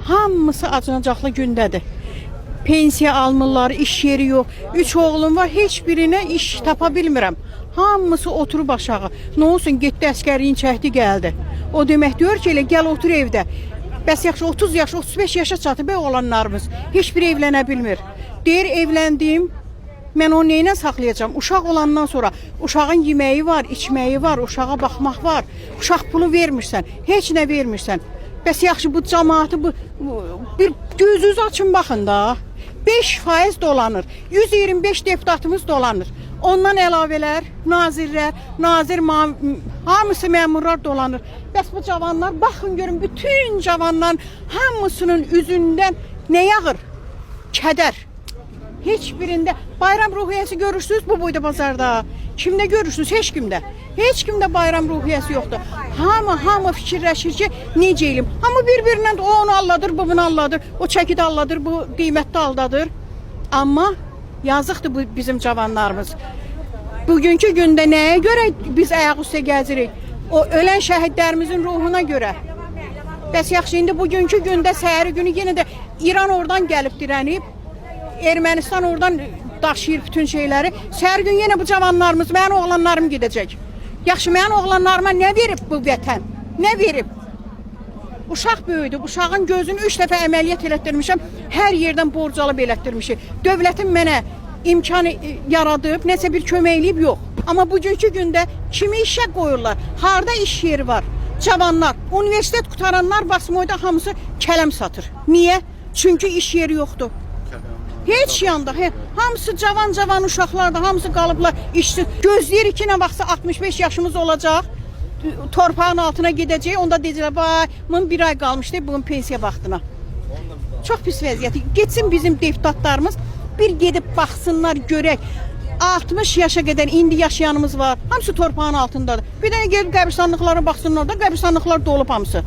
hamısı acınacaqlı gündədir. Pensiya almırlar, iş yeri yox. 3 oğlum var, heç birinə iş tapa bilmirəm. Hamısı oturub aşağı. Nə olsun, getdi əskərliyin çəkdi, gəldi. O demək deyir ki, elə gəl otur evdə. Bəs yaxşı 30 yaş, 35 yaşa çatıb oğlanlarımız. Heç biri evlənə bilmir. Deyir, evləndim. Mən onu neynə saxlayacağam? Uşaq olandan sonra uşağın yeməyi var, içməyi var, uşağa baxmaq var. Uşaq pulu vermirsən, heç nə vermirsən. Bəs yaxşı bu cəmaatı bir gözünüzü açın baxın da. 5% dolanır. 125 deputatımız dolanır. Ondan əlavələr, nazirlər, hamısı məmurlar dolanır. Bəs bu cavanlar, baxın görün, bütün cavanların hamısının üzündən nə yağır? Kədər. Heç birində bayram ruhiyyəsi görürsünüz bu boyda bazarda. Kimdə görürsünüz? Heç kimdə. Heç kimdə bayram ruhiyyəsi yoxdur. Hamı fikirləşir ki, necə eləyim? Hamı bir-birindən o onu alladır, bu bunu alladır, o çəkidi alladır, bu qiymətdə aldadır. Amma yazıqdır bu bizim cavanlarımız. Bugünkü gündə nəyə görə biz ayaq üstə gəzirik? O ölən şəhidlərimizin ruhuna görə. Bəs yaxşı, indi bugünkü gündə səhəri günü yenə də İran oradan gəlib dirənib, Ermənistan oradan daşıyır bütün şeyləri. Səhər gün yenə bu cavanlarımız, mənim oğlanlarım gedəcək. Yaxşı, mənim oğlanlarıma nə verib bu vətən? Nə verib? Uşaq böyüdü, uşağın gözünü 3 dəfə əməliyyat elətdirmişəm, hər yerdən borc alıb elətdirmişim. Dövlətin mənə imkanı yaradıb, nəsə bir köməkliyib yox. Amma bugünkü gündə kimi işə qoyurlar? Harda iş yeri var? Cavanlar, universitet qutaranlar Basmoyda hamısı kələm satır. Niyə? Çünki iş yeri yoxdur. Heç yanda, hamısı cavan uşaqlar da, hamısı qalıblar işsiz. Gözləyir ki, nə vaxtsa 65 yaşımız olacaq, torpağın altına gedəcək, onda deyəcəklər, vay, bunun bir ay qalmışdı, bunun pensiya vaxtına. Çox pis vəziyyət. Getsin bizim deputatlarımız, bir gedib baxsınlar, görək. 60 yaşa qədər indi yaşayanımız var, hamısı torpağın altındadır. Bir dənə gedib qəbristanlıqlara baxsınlar da, qəbristanlıqlar dolub hamısı.